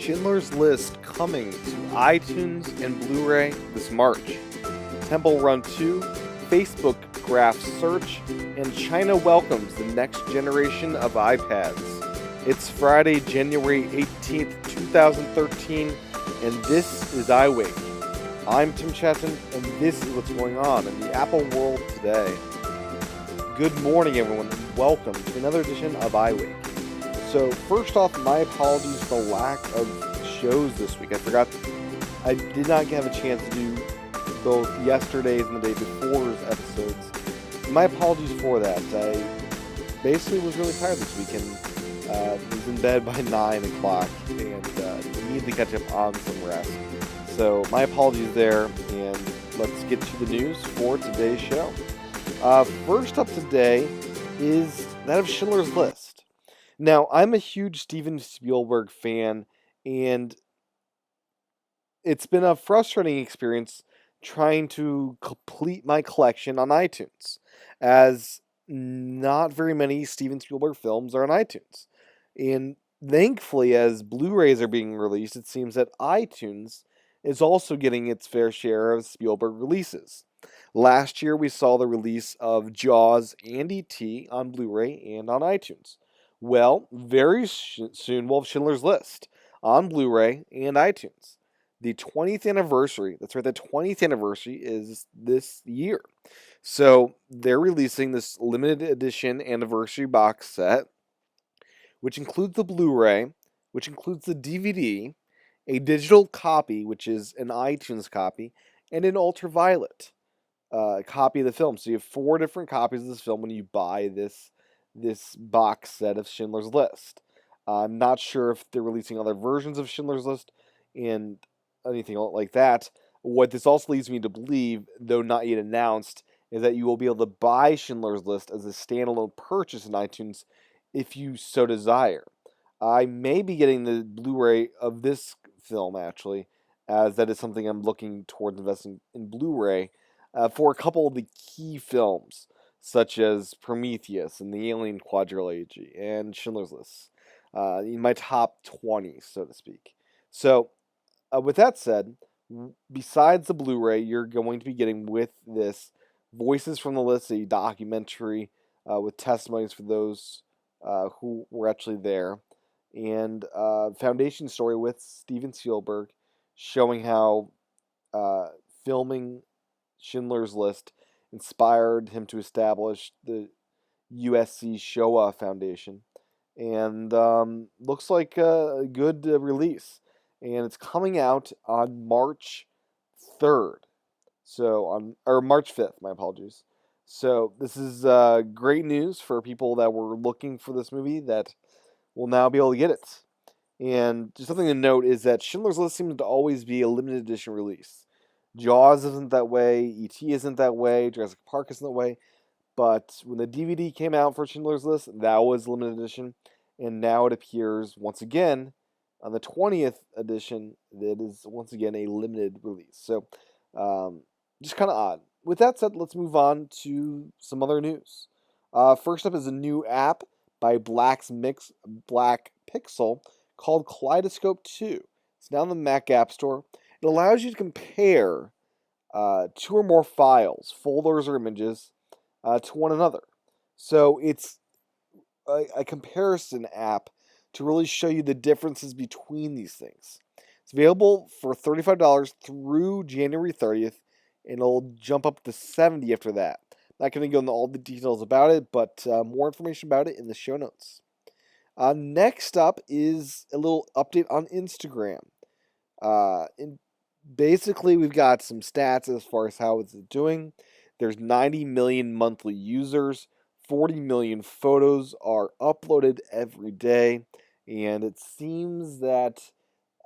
Schindler's List coming to iTunes and Blu-ray this March. Temple Run 2, Facebook Graph Search, and China welcomes the next generation of iPads. It's Friday, January 18th, 2013, and this is iWake. I'm Tim Chaten, and this is what's going on in the Apple world today. Good morning, everyone, and welcome to another edition of iWake. So, first off, my apologies for the lack of shows this week. I did not have a chance to do both yesterday's and the day before's episodes. My apologies for that. I basically was really tired this week and was in bed by 9 o'clock and needed to catch up on some rest. So, my apologies there, and let's get to the news for today's show. First up today is that of Schindler's List. Now, I'm a huge Steven Spielberg fan, and it's been a frustrating experience trying to complete my collection on iTunes, as not very many Steven Spielberg films are on iTunes. And thankfully, as Blu-rays are being released, it seems that iTunes is also getting its fair share of Spielberg releases. Last year, we saw the release of Jaws and E.T. on Blu-ray and on iTunes. Well, very soon we'll have Schindler's List on Blu-ray and iTunes. The 20th anniversary, that's right, the 20th anniversary is this year. So they're releasing this limited edition anniversary box set, which includes the Blu-ray, which includes the DVD, a digital copy, which is an iTunes copy, and an ultraviolet copy of the film. So you have 4 different copies of this film when you buy this box set of Schindler's List. I'm not sure if they're releasing other versions of Schindler's List and anything like that. What this also leads me to believe, though not yet announced, is that you will be able to buy Schindler's List as a standalone purchase in iTunes if you so desire. I may be getting the Blu-ray of this film, actually, as that is something I'm looking towards investing in Blu-ray for a couple of the key films, such as Prometheus and the Alien Quadrilogy and Schindler's List, in my top 20, so to speak. So, with that said, besides the Blu-ray, you're going to be getting with this Voices from the List, a documentary with testimonies for those who were actually there, and foundation story with Steven Spielberg, showing how filming Schindler's List inspired him to establish the USC Shoah Foundation, and looks like a good release. And it's coming out on March 3rd, or March 5th. My apologies. So this is great news for people that were looking for this movie that will now be able to get it. And just something to note is that Schindler's List seems to always be a limited edition release. Jaws isn't that way, E.T. isn't that way, Jurassic Park isn't that way, but when the DVD came out for Schindler's List, that was limited edition, and now it appears once again on the 20th edition. That is once again a limited release. So, just kind of odd. With that said, let's move on to some other news. First up is a new app by Black Pixel called Kaleidoscope 2. It's now in the Mac App Store. It allows you to compare 2 or more files, folders, or images to one another. So it's a comparison app to really show you the differences between these things. It's available for $35 through January 30th, and it'll jump up to $70 after that. Not going to go into all the details about it, but more information about it in the show notes. Next up is a little update on Instagram. Basically, we've got some stats as far as how it's doing. There's 90 million monthly users. 40 million photos are uploaded every day. And it seems that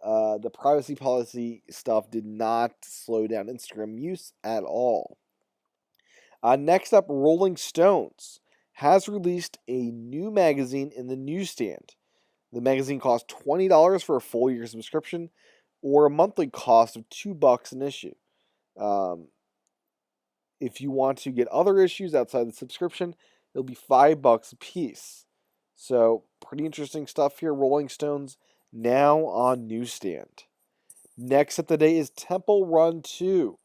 the privacy policy stuff did not slow down Instagram use at all. Next up, Rolling Stones has released a new magazine in the newsstand. The magazine costs $20 for a full year subscription, or a monthly cost of $2 an issue. If you want to get other issues outside the subscription, it'll be $5 a piece. So, pretty interesting stuff here. Rolling Stones now on newsstand. Next up today is Temple Run 2.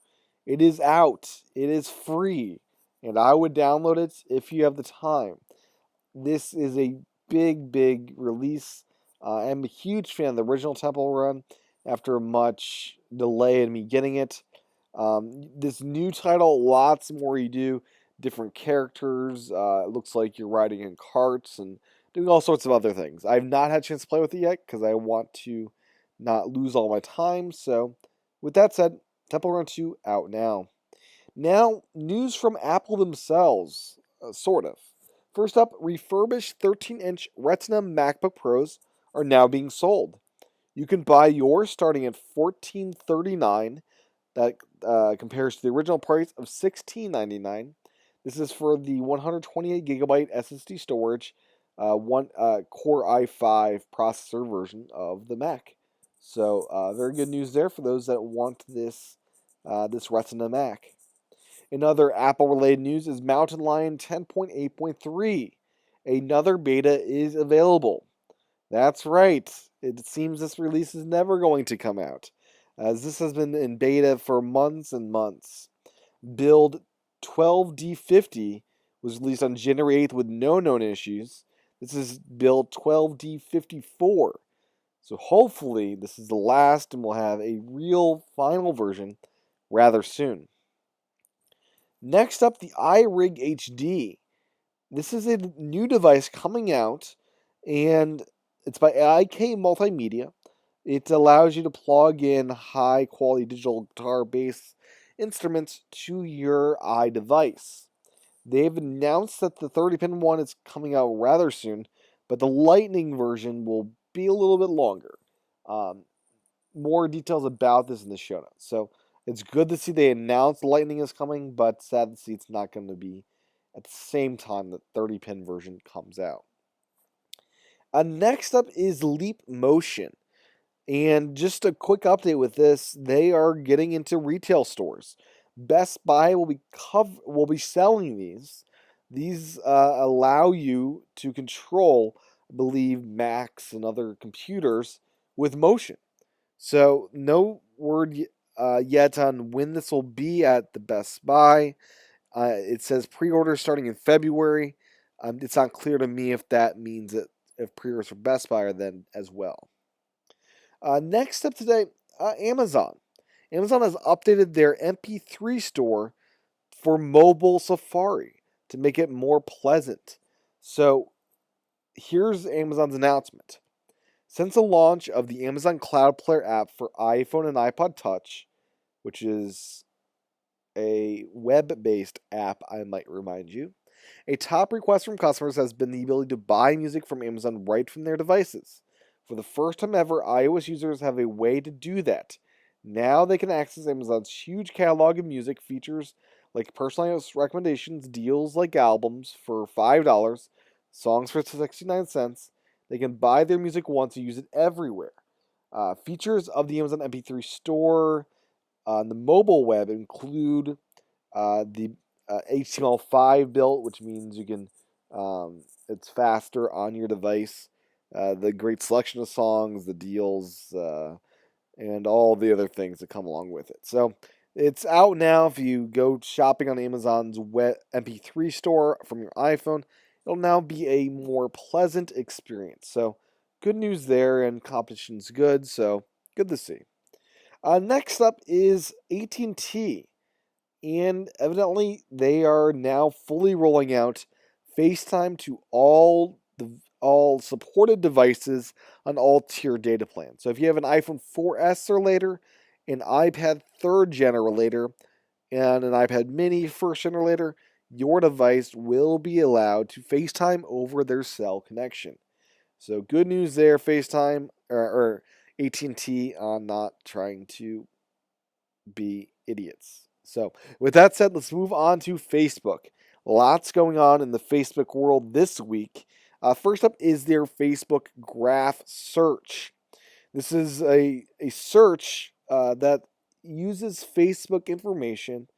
It is out. It is free. And I would download it if you have the time. This is a big release. I'm a huge fan of the original Temple Run after much delay in me getting it. This new title, lots more you do, different characters. It looks like you're riding in carts and doing all sorts of other things. I've not had a chance to play with it yet because I want to not lose all my time. So, with that said, Temple Run 2 out now. Now, news from Apple themselves, sort of. First up, refurbished 13-inch Retina MacBook Pros are now being sold. You can buy yours starting at $1439. That compares to the original price of $1699. This is for the 128 gigabyte SSD storage, one Core i5 processor version of the Mac. So very good news there for those that want this Retina Mac. In other Apple-related news is Mountain Lion 10.8.3. Another beta is available. That's right. It seems this release is never going to come out, as this has been in beta for months and months. Build 12D50 was released on January 8th with no known issues. This is build 12D54. So hopefully this is the last and we'll have a real final version rather soon. Next up, the iRig HD. This is a new device coming out, and it's by IK Multimedia. It allows you to plug in high-quality digital guitar-based instruments to your iDevice. They've announced that the 30-pin one is coming out rather soon, but the Lightning version will be a little bit longer. More details about this in the show notes. So it's good to see they announced Lightning is coming, but sad to see it's not going to be at the same time the 30-pin version comes out. Next up is Leap Motion. And just a quick update with this, they are getting into retail stores. Best Buy will be selling these. These allow you to control, I believe, Macs and other computers with motion. So no word yet on when this will be at the Best Buy. It says pre-order starting in February. It's not clear to me if that means that if pre-orders for Best Buy are then as well. Next up today, Amazon. Amazon has updated their MP3 store for mobile Safari to make it more pleasant. So here's Amazon's announcement. Since the launch of the Amazon Cloud Player app for iPhone and iPod Touch, which is a web-based app, I might remind you, a top request from customers has been the ability to buy music from Amazon right from their devices. For the first time ever, iOS users have a way to do that. Now they can access Amazon's huge catalog of music features like personalized recommendations, deals like albums for $5, songs for 69 cents. They can buy their music once and use it everywhere. Features of the Amazon MP3 store on the mobile web include the HTML5 built, which means you can it's faster on your device. The great selection of songs, the deals, and all the other things that come along with it. So it's out now. If you go shopping on Amazon's web MP3 store from your iPhone, it'll now be a more pleasant experience. So good news there, and competition's good. So good to see. Next up is AT&T. And evidently, they are now fully rolling out FaceTime to all supported devices on all tier data plans. So if you have an iPhone 4S or later, an iPad 3rd gen or later, and an iPad mini 1st gen or later, your device will be allowed to FaceTime over their cell connection. So good news there, FaceTime or AT&T on not trying to be idiots. So with that said, let's move on to Facebook. Lots going on in the Facebook world this week. First up is their Facebook Graph search. This is a search that uses Facebook information.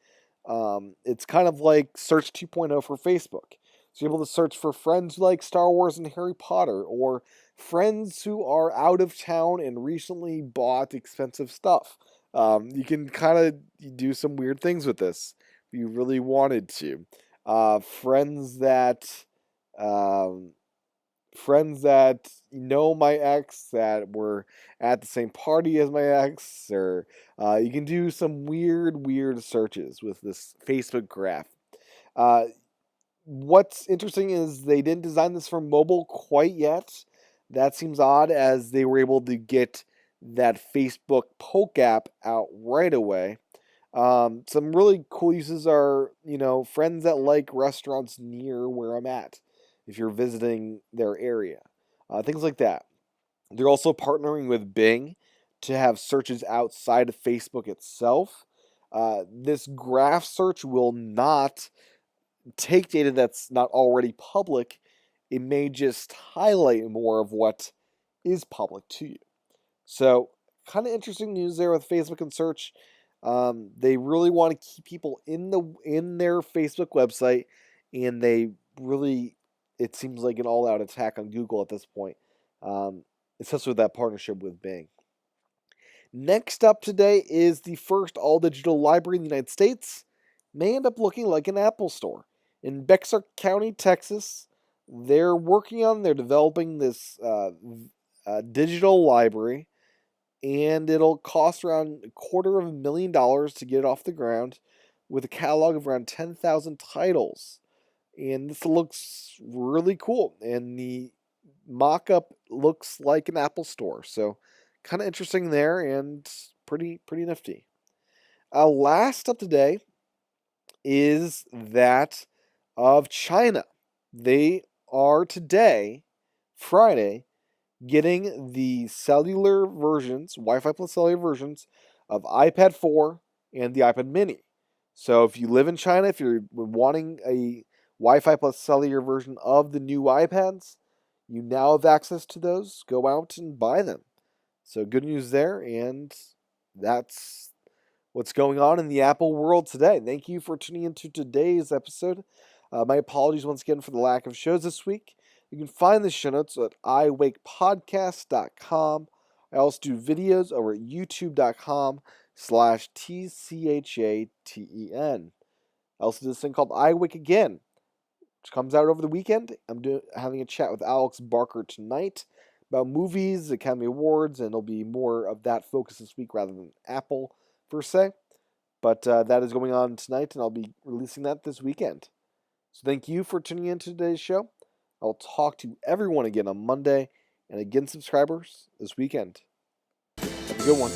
It's kind of like Search 2.0 for Facebook. So you're able to search for friends who like Star Wars and Harry Potter, or friends who are out of town and recently bought expensive stuff. You can kind of do some weird things with this if you really wanted to. Friends that um, friends that know my ex, that were at the same party as my ex, or you can do some weird searches with this Facebook graph. Uh, what's interesting is they didn't design this for mobile quite yet. That seems odd, as they were able to get that Facebook Poke app out right away. Some really cool uses are, friends that like restaurants near where I'm at, if you're visiting their area, things like that. They're also partnering with Bing to have searches outside of Facebook itself. This graph search will not take data that's not already public. It may just highlight more of what is public to you. So, kind of interesting news there with Facebook and search. They really want to keep people in their Facebook website, and they really, it seems like an all-out attack on Google at this point, especially with that partnership with Bing. Next up today is the first all-digital library in the United States. May end up looking like an Apple store. In Bexar County, Texas, they're developing this digital library, and it'll cost around $250,000 to get it off the ground, with a catalog of around 10,000 titles. And this looks really cool, and the mock-up looks like an Apple store, so kind of interesting there, and pretty nifty. Last up today is that of China. They are today, Friday, getting the cellular versions, Wi-Fi plus cellular versions of iPad 4 and the iPad mini. So if you live in China, if you're wanting a Wi-Fi plus cellular version of the new iPads, you now have access to those. Go out and buy them. So good news there, and that's what's going on in the Apple world today. Thank you for tuning into today's episode. My apologies once again for the lack of shows this week. You can find the show notes at iWakePodcast.com. I also do videos over at youtube.com/TCHATEN. I also do this thing called iWake Again, which comes out over the weekend. I'm having a chat with Alex Barker tonight about movies, Academy Awards, and it'll be more of that focus this week rather than Apple per se. But that is going on tonight, and I'll be releasing that this weekend. So thank you for tuning in to today's show. I'll talk to everyone again on Monday, and again, subscribers, this weekend. Have a good one.